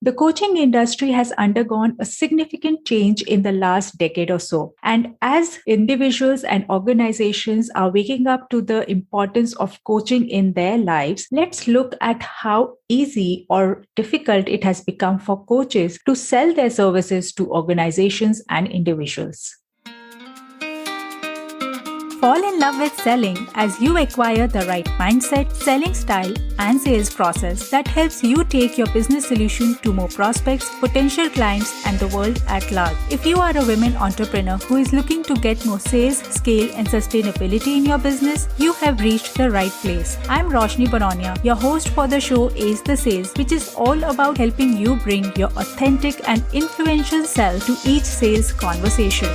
The coaching industry has undergone a significant change in the last decade or so. And as individuals and organizations are waking up to the importance of coaching in their lives, let's look at how easy or difficult it has become for coaches to sell their services to organizations and individuals. Fall in love with selling as you acquire the right mindset, selling style, and sales process that helps you take your business solution to more prospects, potential clients, and the world at large. If you are a women entrepreneur who is looking to get more sales, scale, and sustainability in your business, you have reached the right place. I'm Roshni Baronia, your host for the show Ace the Sales, which is all about helping you bring your authentic and influential self to each sales conversation.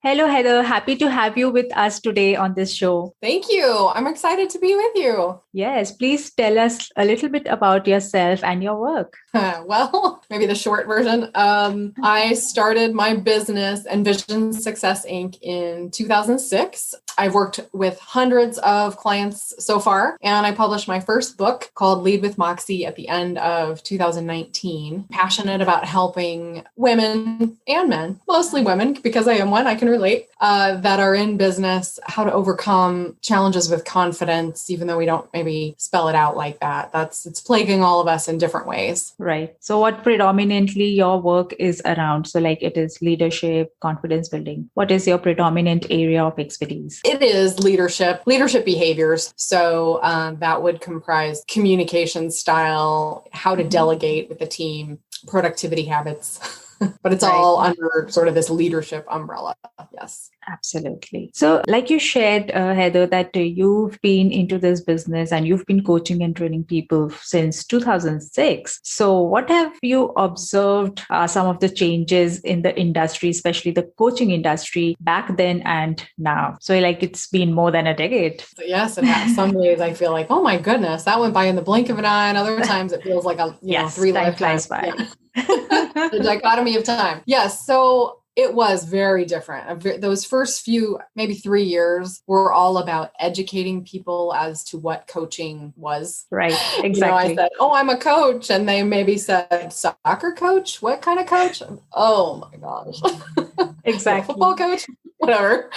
Hello, Heather. Happy to have you with us today on this show. Thank you. I'm excited to be with you. Yes, please tell us a little bit about yourself and your work. Well, maybe the short version. I started my business, Envision Success Inc. in 2006. I've worked with hundreds of clients so far, and I published my first book called Lead With Moxie at the end of 2019. Passionate about helping women and men, mostly women, because I am one, I can relate, that are in business, how to overcome challenges with confidence, even though we don't maybe spell it out like that. It's plaguing all of us in different ways. Right. So what predominantly your work is around? So like it is leadership, confidence building. What is your predominant area of expertise? It is leadership behaviors. So that would comprise communication style, how to delegate with the team, productivity habits. But it's all under sort of this leadership umbrella. Yes. Absolutely. So like you shared, Heather, that you've been into this business and you've been coaching and training people since 2006. So what have you observed some of the changes in the industry, especially the coaching industry back then and now? So like it's been more than a decade. Yes. And in some ways I feel like, oh my goodness, that went by in the blink of an eye. And other times it feels like three lifetimes. Flies by. Yeah. The dichotomy of time. Yes. So it was very different. Those first few, maybe 3 years were all about educating people as to what coaching was. Right. Exactly. I said, oh, I'm a coach. And they maybe said, soccer coach? What kind of coach? Oh my gosh. Exactly. Football coach? Whatever.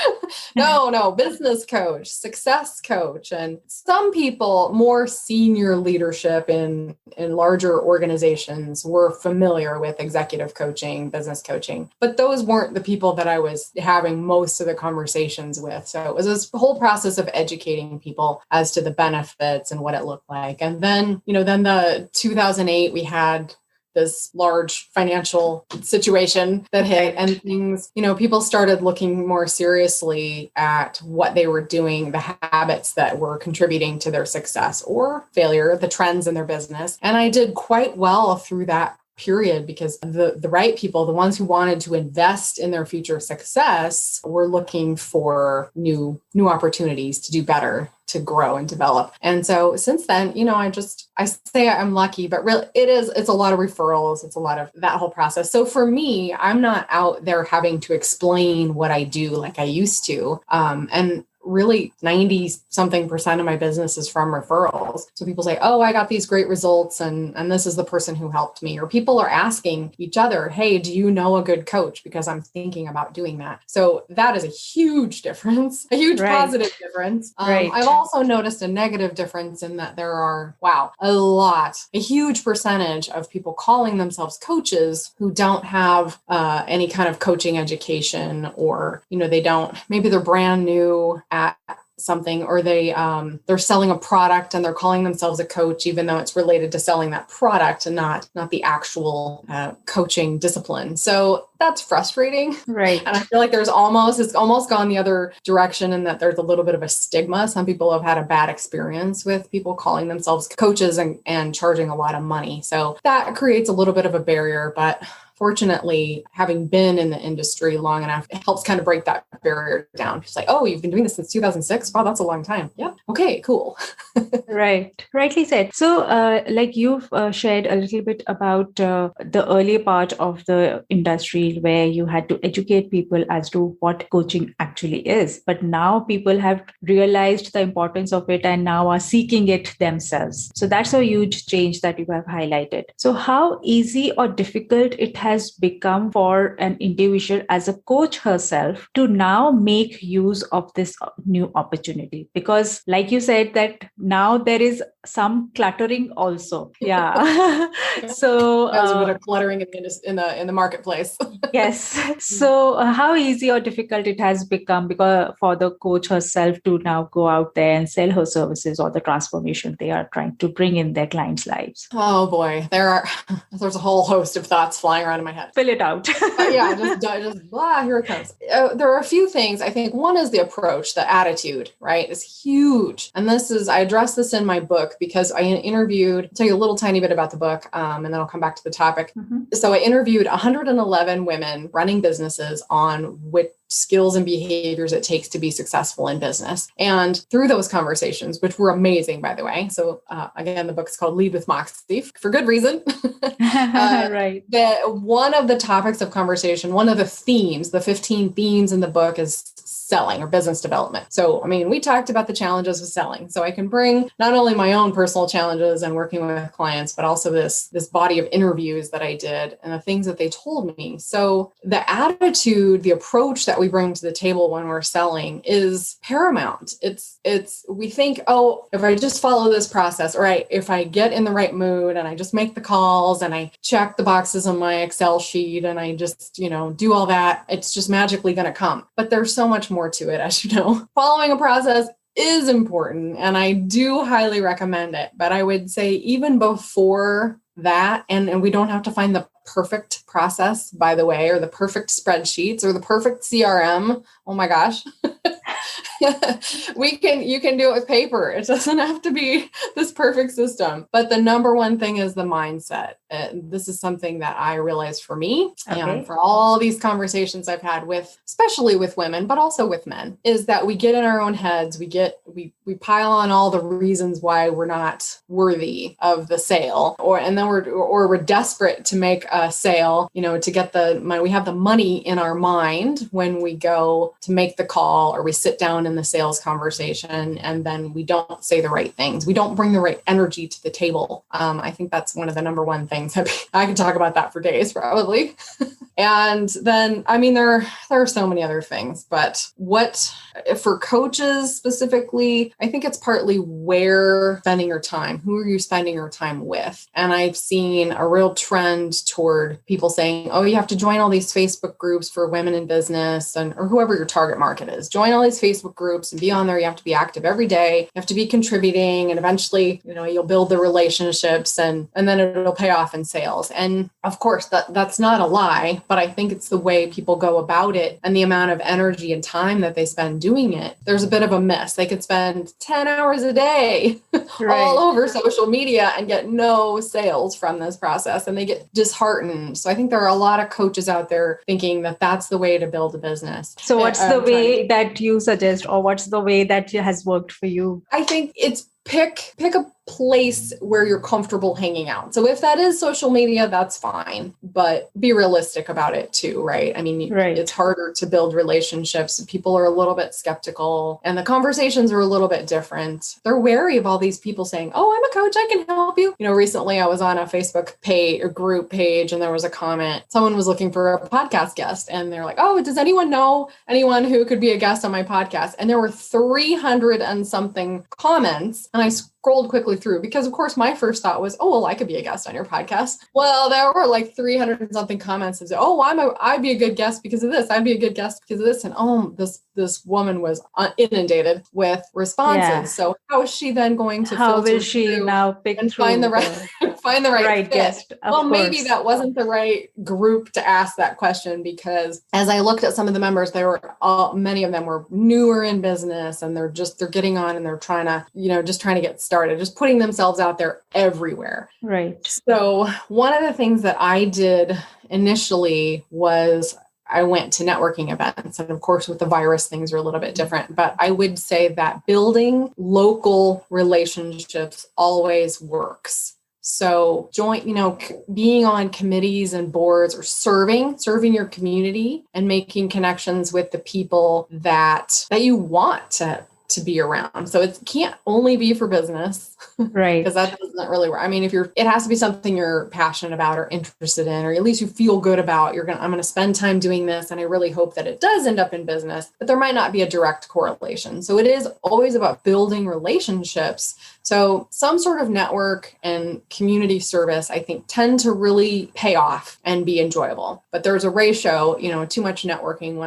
No, business coach, success coach. And some people, more senior leadership in larger organizations, were familiar with executive coaching, business coaching, but those weren't the people that I was having most of the conversations with. So it was this whole process of educating people as to the benefits and what it looked like. And then, then the 2008, we had this large financial situation that hit, and things, people started looking more seriously at what they were doing, the habits that were contributing to their success or failure, the trends in their business. And I did quite well through that period because the right people, the ones who wanted to invest in their future success, were looking for new opportunities to do better, to grow and develop. And so since then, I say I'm lucky, but really it's a lot of referrals. It's a lot of that whole process. So for me, I'm not out there having to explain what I do like I used to. And really 90% of my business is from referrals. So people say, oh, I got these great results and this is the person who helped me. Or people are asking each other, hey, do you know a good coach? Because I'm thinking about doing that. So that is a huge difference, a huge positive difference. I've also noticed a negative difference in that there are, a huge percentage of people calling themselves coaches who don't have any kind of coaching education, or, maybe they're brand new at something, or they're selling a product and they're calling themselves a coach, even though it's related to selling that product and not the actual coaching discipline. So that's frustrating. Right. And I feel like it's almost gone the other direction, in that there's a little bit of a stigma. Some people have had a bad experience with people calling themselves coaches and charging a lot of money. So that creates a little bit of a barrier, but fortunately, having been in the industry long enough, it helps kind of break that barrier down. It's like, oh, you've been doing this since 2006. Wow, that's a long time. Yeah. Okay, cool. Right. Rightly said. So, like you've shared a little bit about the early part of the industry where you had to educate people as to what coaching actually is. But now people have realized the importance of it and now are seeking it themselves. So that's a huge change that you have highlighted. So how easy or difficult it has become for an individual as a coach herself to now make use of this new opportunity? Because like you said that now there is some cluttering also. Yeah. So there's a bit of cluttering in the marketplace. Yes. So how easy or difficult it has become because for the coach herself to now go out there and sell her services or the transformation they are trying to bring in their clients' lives? Oh boy, there's a whole host of thoughts flying around in my head. Fill it out. Yeah, just blah, here it comes. There are a few things. I think one is the approach, the attitude, right? Is huge. And I address this in my book because I I'll tell you a little tiny bit about the book, and then I'll come back to the topic. Mm-hmm. So I interviewed 111 women running businesses on which skills and behaviors it takes to be successful in business. And through those conversations, which were amazing, by the way. So again, the book is called Lead With Moxie for good reason. Right. One of the topics of conversation, one of the themes, the 15 themes in the book is selling or business development. So, I mean, we talked about the challenges of selling. So I can bring not only my own personal challenges and working with clients, but also this body of interviews that I did and the things that they told me. So the attitude, the approach that we bring to the table when we're selling is paramount. We think, oh, if I just follow this process, or if I get in the right mood and I just make the calls and I check the boxes on my Excel sheet and I just, do all that, it's just magically going to come. But there's so much more to it, as you know. Following a process is important, and I do highly recommend it. But I would say even before that, and we don't have to find the perfect process, by the way, or the perfect spreadsheets or the perfect CRM. Oh my gosh. You can do it with paper. It doesn't have to be this perfect system. But the number one thing is the mindset. This is something that I realized for me and for all these conversations I've had especially with women, but also with men, is that we get in our own heads. We pile on all the reasons why we're not worthy of the sale, and then we're desperate to make a sale, to get the money. We have the money in our mind when we go to make the call or we sit down in the sales conversation, and then we don't say the right things. We don't bring the right energy to the table. I think that's one of the number one things. I could talk about that for days, probably. And then, I mean, there are so many other things, but for coaches specifically, I think it's partly where spending your time. Who are you spending your time with? And I've seen a real trend toward people saying, oh, you have to join all these Facebook groups for women in business or whoever your target market is. Join all these Facebook groups and be on there. You have to be active every day. You have to be contributing, and eventually, you'll build the relationships and then it'll pay off in sales. And of course, that's not a lie, but I think it's the way people go about it and the amount of energy and time that they spend doing it. There's a bit of a miss. They could spend 10 hours a day all over social media and get no sales from this process, and they get disheartened. So I think there are a lot of coaches out there thinking that that's the way to build a business. So what's the way that you suggest, or what's the way that has worked for you? I think it's pick a place where you're comfortable hanging out. So if that is social media, that's fine, but be realistic about it too, right? I mean, It's harder to build relationships. People are a little bit skeptical and the conversations are a little bit different. They're wary of all these people saying, oh, I'm a coach, I can help you. Recently I was on a Facebook page or group page and there was a comment. Someone was looking for a podcast guest and they're like, oh, does anyone know anyone who could be a guest on my podcast? And there were 300 and something comments. And I scrolled quickly through because, of course, my first thought was, oh, well, I could be a guest on your podcast. Well, there were like 300 and something comments that said, oh, I'd be a good guest because of this. I'd be a good guest because of this. And this woman was inundated with responses. Yeah. So how is she then going to how will she now pick and find the find the right fit. guest. Well, maybe that wasn't the right group to ask that question, because as I looked at some of the members, many of them were newer in business, and they're getting on and they're trying to get started, just putting themselves out there everywhere. Right. So one of the things that I did initially was I went to networking events. And of course, with the virus, things are a little bit different. But I would say that building local relationships always works. So being on committees and boards, or serving your community and making connections with the people that you want to be around. So it can't only be for business, right? Because that doesn't really work. I mean, it has to be something you're passionate about or interested in, or at least you feel good about. I'm going to spend time doing this, and I really hope that it does end up in business, but there might not be a direct correlation. So it is always about building relationships. So some sort of network and community service, I think, tend to really pay off and be enjoyable. But there's a ratio, too much networking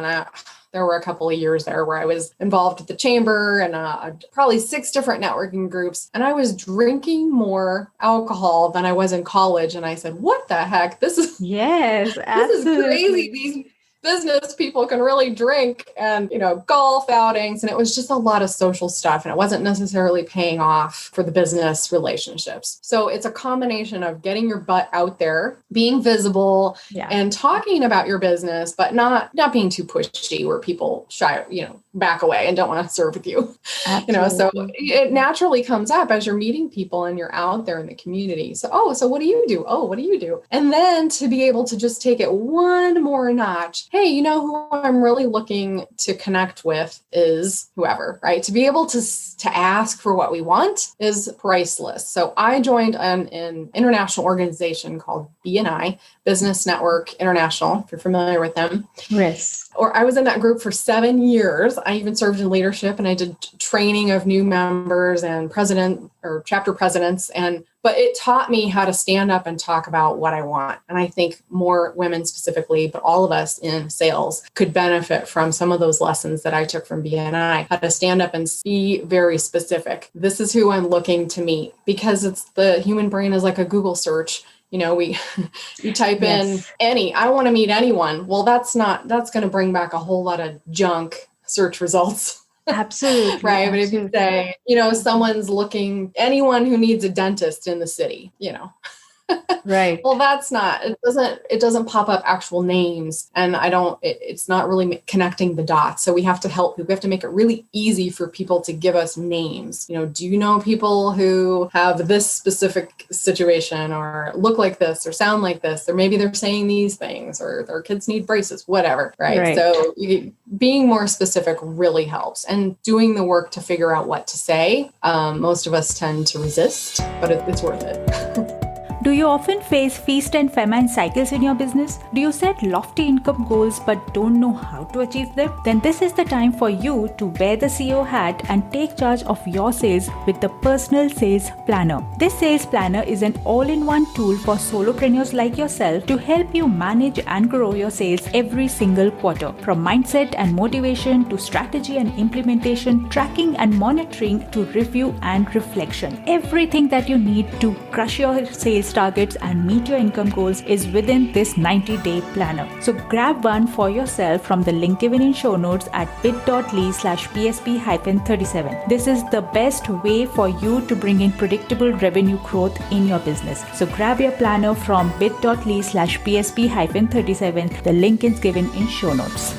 there were a couple of years there where I was involved with the chamber and probably 6 different networking groups. And I was drinking more alcohol than I was in college. And I said, what the heck? This is crazy. These business people can really drink, and, golf outings. And it was just a lot of social stuff. And it wasn't necessarily paying off for the business relationships. So it's a combination of getting your butt out there, being visible, and talking about your business, but not being too pushy where people back away and don't want to serve with you. So it naturally comes up as you're meeting people and you're out there in the community. So what do you do? Oh, what do you do? And then to be able to just take it one more notch. Hey, who I'm really looking to connect with is whoever, right? To be able to ask for what we want is priceless. So I joined an international organization called BNI, Business Network International, if you're familiar with them. Yes. Or I was in that group for 7 years. I even served in leadership, and I did training of new members and president or chapter presidents. But it taught me how to stand up and talk about what I want. And I think more women specifically, but all of us in sales could benefit from some of those lessons that I took from BNI, how to stand up and be very specific. This is who I'm looking to meet, because the human brain is like a Google search. You type in I want to meet anyone. Well, that's going to bring back a whole lot of junk search results. Absolutely. Right. But if you say, someone's looking, anyone who needs a dentist in the city, Right. Well, it doesn't pop up actual names, and it's not really connecting the dots. So we have to make it really easy for people to give us names. Do you know people who have this specific situation, or look like this, or sound like this, or maybe they're saying these things, or their kids need braces, whatever. Right. So being more specific really helps, and doing the work to figure out what to say. Most of us tend to resist, but it's worth it. Do you often face feast and famine cycles in your business? Do you set lofty income goals but don't know how to achieve them? Then this is the time for you to wear the CEO hat and take charge of your sales with the Personal Sales Planner. This sales planner is an all-in-one tool for solopreneurs like yourself to help you manage and grow your sales every single quarter. From mindset and motivation to strategy and implementation, tracking and monitoring to review and reflection. Everything that you need to crush your sales targets and meet your income goals is within this 90-day planner. So grab one for yourself from the link given in show notes at bit.ly/PSP-37. This is the best way for you to bring in predictable revenue growth in your business. So grab your planner from bit.ly/PSP-37. The link is given in show notes.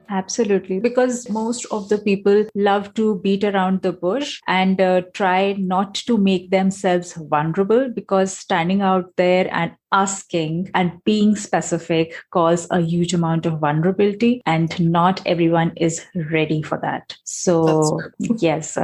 Absolutely, because most of the people love to beat around the bush and try not to make themselves vulnerable, because standing out there and asking and being specific cause a huge amount of vulnerability, and not everyone is ready for that. So yes,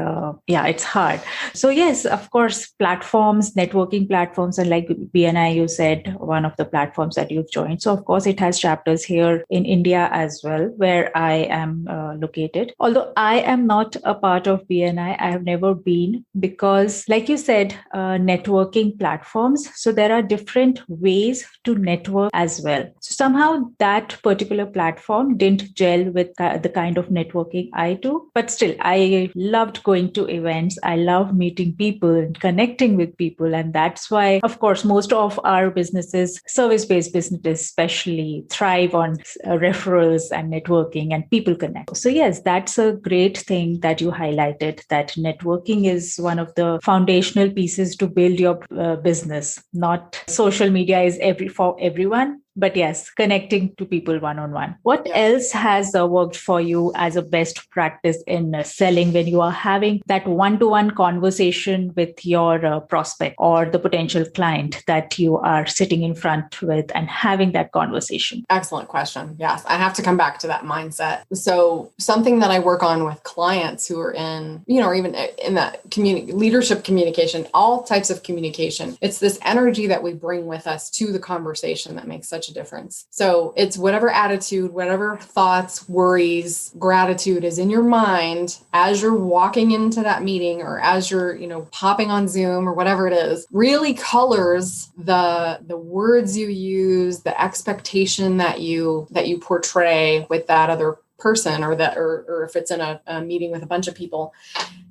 it's hard. So yes, of course, platforms, networking platforms, and like BNI, you said, one of the platforms that you've joined. So of course, it has chapters here in India as well, where I am located. Although I am not a part of BNI, I have never been, because like you said, networking platforms. So there are different ways to network as well. So somehow that particular platform didn't gel with the kind of networking I do. But still, I loved going to events. I love meeting people and connecting with people. And that's why, of course, most of our businesses, service-based businesses especially, thrive on referrals and networking and people connect. So yes, that's a great thing that you highlighted, that networking is one of the foundational pieces to build your business. Not social media is for everyone, but yes, connecting to people one-on-one. What else has worked for you as a best practice in selling when you are having that one-to-one conversation with your prospect or the potential client that you are sitting in front with and having that conversation? Excellent question. Yes, I have to come back to that mindset. So something that I work on with clients who are in, or even in that leadership communication, all types of communication, it's this energy that we bring with us to the conversation that makes such a difference. So it's whatever attitude, whatever thoughts, worries, gratitude is in your mind as you're walking into that meeting or as you're, popping on Zoom or whatever it is, really colors the words you use, the expectation that you portray with that other person or if it's in a meeting with a bunch of people.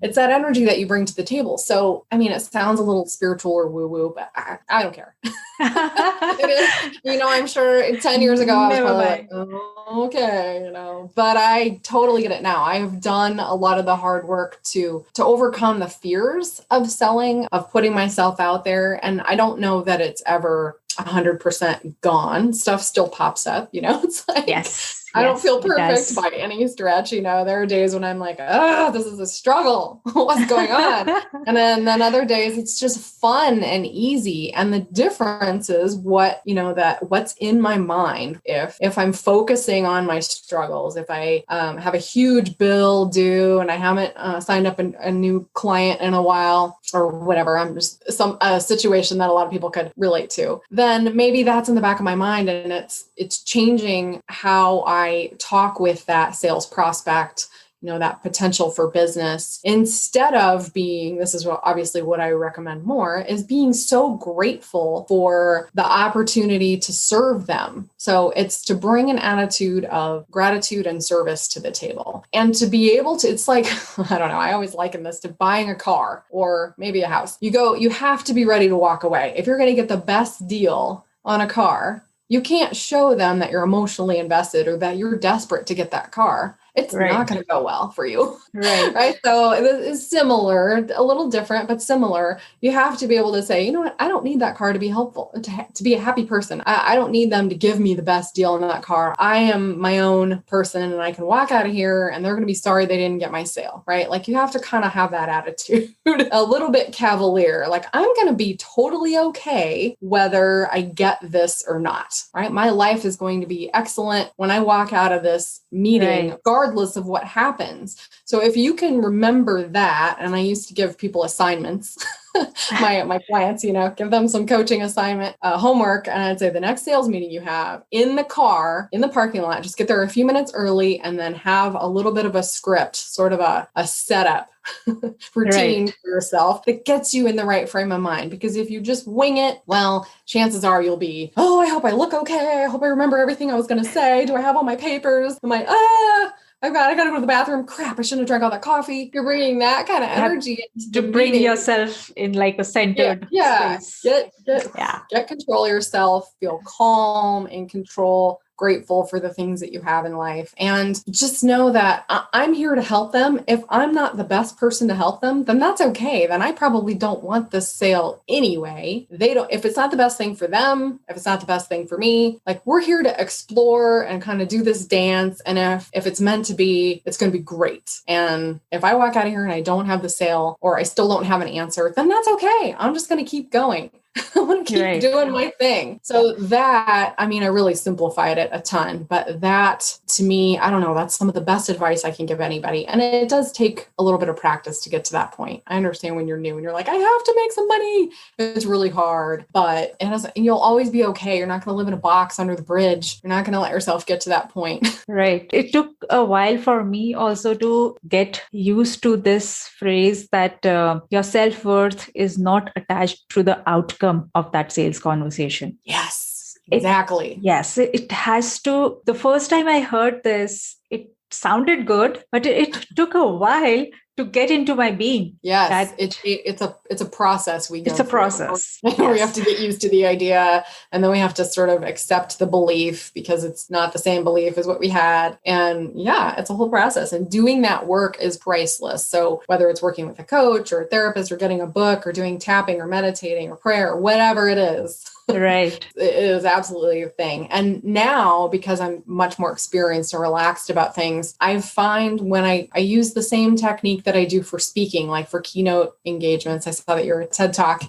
It's that energy that you bring to the table. So, it sounds a little spiritual or woo-woo, but I don't care. It is, I'm sure 10 years ago, I was probably like, oh, okay, but I totally get it now. I have done a lot of the hard work to overcome the fears of selling, of putting myself out there. And I don't know that it's ever 100% gone. Stuff still pops up, it's like, yes. I don't feel perfect by any stretch. There are days when I'm like, this is a struggle. What's going on? And then other days it's just fun and easy. And the difference is what's in my mind. If I'm focusing on my struggles, if I have a huge bill due and I haven't signed up a new client in a while or whatever, I'm just a situation that a lot of people could relate to, then maybe that's in the back of my mind and it's changing how I talk with that sales prospect, that potential for business, instead of being, this is obviously what I recommend more, is being so grateful for the opportunity to serve them. So it's to bring an attitude of gratitude and service to the table and to be able to, it's like, I don't know, I always liken this to buying a car or maybe a house. You have to be ready to walk away. If you're going to get the best deal on a car, you can't show them that you're emotionally invested or that you're desperate to get that car. It's not going to go well for you. Right. So it's similar, a little different, but similar. You have to be able to say, I don't need that car to be helpful, to be a happy person. I don't need them to give me the best deal in that car. I am my own person and I can walk out of here and they're going to be sorry they didn't get my sale. Right. Like you have to kind of have that attitude, a little bit cavalier. Like I'm going to be totally okay whether I get this or not. Right. My life is going to be excellent when I walk out of this meeting, regardless of what happens. So if you can remember that, and I used to give people assignments, my clients, give them some coaching assignment, homework. And I'd say the next sales meeting you have in the car, in the parking lot, just get there a few minutes early and then have a little bit of a script, sort of a setup routine for yourself that gets you in the right frame of mind. Because if you just wing it, well, chances are you'll be, I hope I look okay. I hope I remember everything I was going to say. Do I have all my papers? Am I I got to go to the bathroom. Crap, I shouldn't have drank all that coffee. You're bringing that kind of energy to bring yourself in like a centered space. Get control of yourself, feel calm, in control, grateful for the things that you have in life. And just know that I'm here to help them. If I'm not the best person to help them, then that's okay. Then I probably don't want this sale anyway. If it's not the best thing for them, if it's not the best thing for me, like we're here to explore and kind of do this dance. And if it's meant to be, it's going to be great. And if I walk out of here and I don't have the sale or I still don't have an answer, then that's okay. I'm just going to keep going. I want to keep doing my thing. So that, I really simplified it a ton, but that to me, I don't know, that's some of the best advice I can give anybody. And it does take a little bit of practice to get to that point. I understand when you're new and you're like, I have to make some money. It's really hard, but you'll always be okay. You're not going to live in a box under the bridge. You're not going to let yourself get to that point. Right. It took a while for me also to get used to this phrase that your self-worth is not attached to the outcome outcome of that sales conversation. Yes, exactly. It has to. The first time I heard this, it sounded good, but it took a while to get into my being. Yes, it's a process we go It's a through. process. We have to get used to the idea, and then we have to sort of accept the belief because it's not the same belief as what we had. And yeah, it's a whole process. And doing that work is priceless. So whether it's working with a coach or a therapist or getting a book or doing tapping or meditating or prayer or whatever it is. Right. It is absolutely a thing. And now, because I'm much more experienced and relaxed about things, I find when I use the same technique that I do for speaking, like for keynote engagements. I saw that you're a TED Talk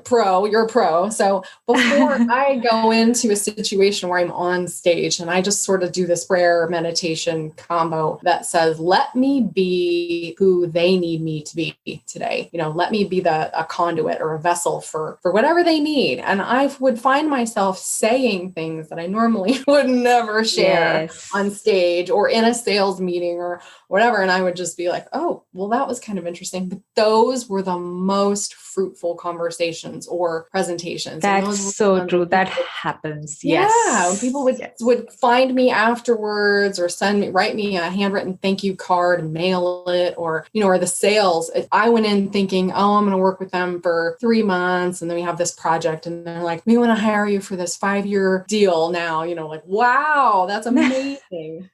pro, you're a pro. So before I go into a situation where I'm on stage and I just sort of do this prayer meditation combo that says, let me be who they need me to be today. Let me be a conduit or a vessel for whatever they need. And I would find myself saying things that I normally would never share on stage or in a sales meeting or whatever. And I would just be like, oh, well, that was kind of interesting. But those were the most fruitful conversations or presentations. That's so true. That happens. Yeah. Yes. People would find me afterwards or write me a handwritten thank you card and mail it, or the sales. I went in thinking, oh, I'm going to work with them for 3 months. And then we have this project and they're like, we want to hire you for this 5-year deal now, like, wow, that's amazing.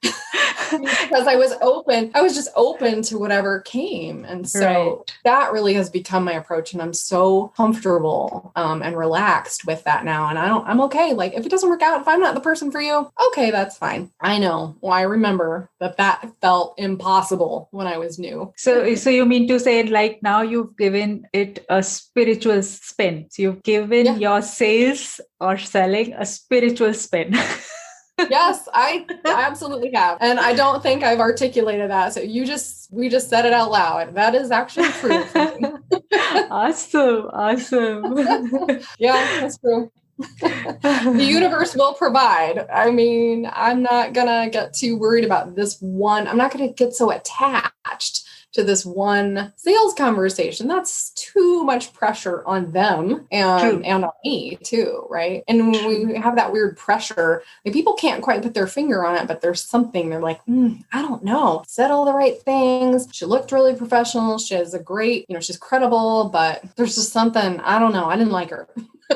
Because I was just open to whatever came. And so that really has become my approach. And I'm so comfortable and relaxed with that now. And I'm okay. Like if it doesn't work out, if I'm not the person for you, okay, that's fine. I know. Well, I remember that felt impossible when I was new. So you mean to say like now you've given it a spiritual spin. So you've given your sales or selling a spiritual spin. Yes, I absolutely have. And I don't think I've articulated that. So we just said it out loud. That is actually true for me. Awesome. Yeah, that's true. The universe will provide. I mean, I'm not going to get too worried about this one. I'm not going to get so attached to this one sales conversation. That's too much pressure on them and on me too, right? And when we have that weird pressure, like people can't quite put their finger on it, but there's something they're like, I don't know. Said all the right things. She looked really professional. She has a great, she's credible, but there's just something, I don't know. I didn't like her.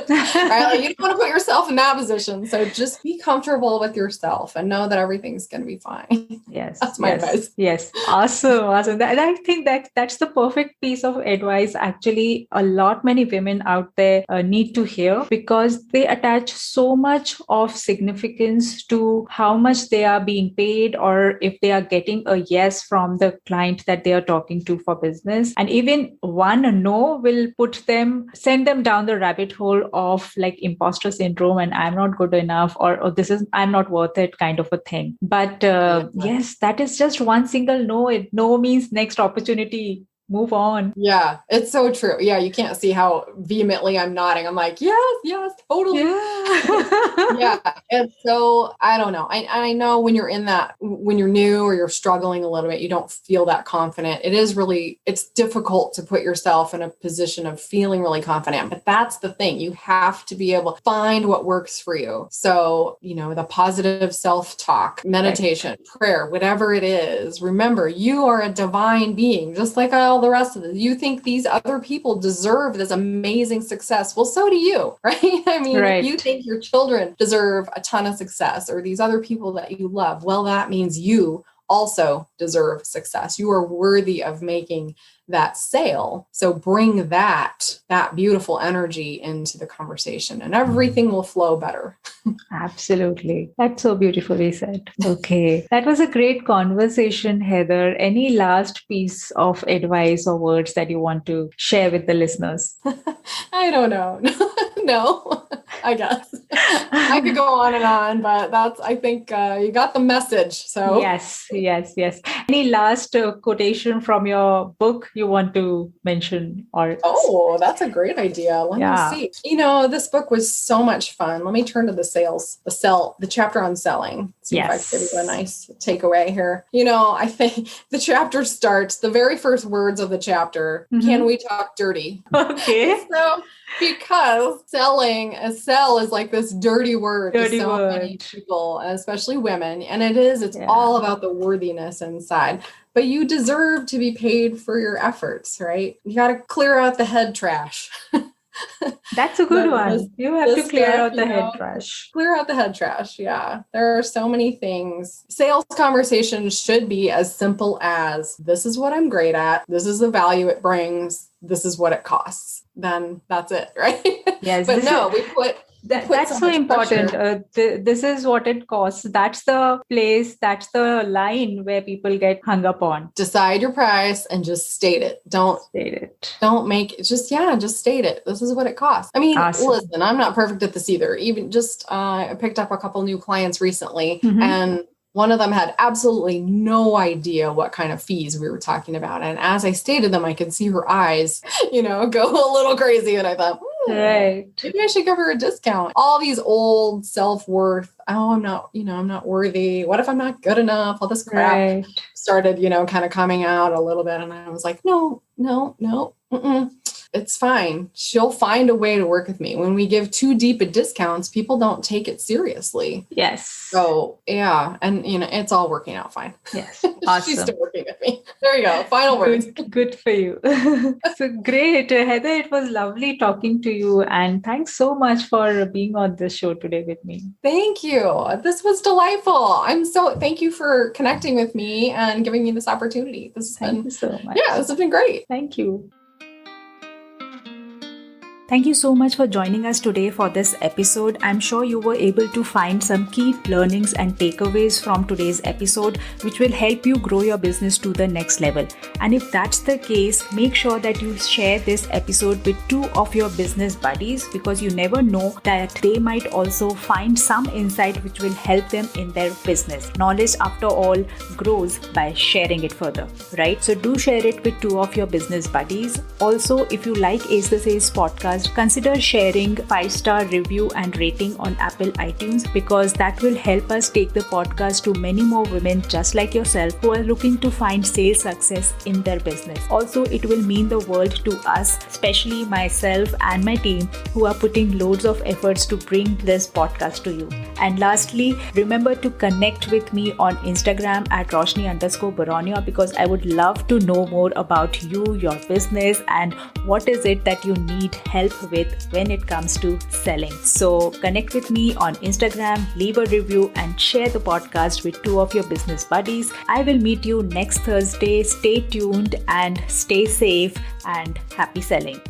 Right? Like you don't want to put yourself in that position. So just be comfortable with yourself and know that everything's going to be fine. Yes. That's my advice. Yes. Awesome. I think that's the perfect piece of advice. Actually, many women out there need to hear, because they attach so much of significance to how much they are being paid, or if they are getting a yes from the client that they are talking to for business. And even one no will send them down the rabbit hole of like imposter syndrome and I'm not good enough, or I'm not worth it kind of a thing. But yes, that is just one single no. No means next opportunity. Move on. Yeah, it's so true. Yeah, you can't see how vehemently I'm nodding. I'm like, yes, totally. Yeah. And so I don't know. I know when you're when you're new or you're struggling a little bit, you don't feel that confident. It's difficult to put yourself in a position of feeling really confident. But that's the thing. You have to be able to find what works for you. So, the positive self-talk, meditation, prayer, whatever it is, remember, you are a divine being, just like all the rest of it. You think these other people deserve this amazing success. Well, so do you, right? I mean, if you think your children deserve a ton of success, or these other people that you love, well, that means you also deserve success. You are worthy of making that sale. So bring that beautiful energy into the conversation and everything will flow better. Absolutely. That's so beautifully said. Okay. That was a great conversation, Heather. Any last piece of advice or words that you want to share with the listeners? I don't know. No. I guess I could go on, but I think you got the message. So yes. Any last quotation from your book you want to mention? Or oh, that's a great idea. Let me see. This book was so much fun. Let me turn to the chapter on selling. See if I can give you a nice takeaway here. I think the chapter starts, the very first words of the chapter, can we talk dirty? Okay. So, because sell is like this dirty word to so many people, especially women. And it's all about the worthiness inside. But you deserve to be paid for your efforts, right? You got to clear out the head trash. That's a good one. You have to clear out the head trash. Clear out the head trash. Yeah. There are so many things. Sales conversations should be as simple as, this is what I'm great at. This is the value it brings. This is what it costs. Then that's it, right? Yes. But no, we put that's so important. This is what it costs. That's the place, that's the line where people get hung up on. Decide your price and just state it. Don't make it. Just state it. This is what it costs. I mean, Listen, I'm not perfect at this either. Even I picked up a couple new clients recently, and one of them had absolutely no idea what kind of fees we were talking about. And as I stated them, I could see her eyes, go a little crazy. And I thought, right, maybe I should give her a discount. All these old self-worth. Oh, I'm not worthy. What if I'm not good enough? All this crap started, kind of coming out a little bit. And I was like, no. It's fine. She'll find a way to work with me. When we give too deep a discounts, people don't take it seriously. Yes. So yeah. And it's all working out fine. Yes. Awesome. She's still working with me. There you go. Final words. Good for you. So great. Heather, it was lovely talking to you. And thanks so much for being on this show today with me. Thank you. This was delightful. Thank you for connecting with me and giving me this opportunity. Thank you so much. Yeah, this has been great. Thank you. Thank you so much for joining us today for this episode. I'm sure you were able to find some key learnings and takeaways from today's episode, which will help you grow your business to the next level. And if that's the case, make sure that you share this episode with 2 of your business buddies, because you never know that they might also find some insight which will help them in their business. Knowledge, after all, grows by sharing it further, right? So do share it with 2 of your business buddies. Also, if you like Ace the Sales podcast, consider sharing 5-star review and rating on Apple iTunes, because that will help us take the podcast to many more women just like yourself who are looking to find sales success in their business. Also, it will mean the world to us, especially myself and my team who are putting loads of efforts to bring this podcast to you. And lastly, remember to connect with me on Instagram at Roshni_Baronia, because I would love to know more about you, your business, and what is it that you need help with when it comes to selling. So connect with me on Instagram, leave a review, and share the podcast with 2 of your business buddies. I will meet you next Thursday. Stay tuned and stay safe and happy selling.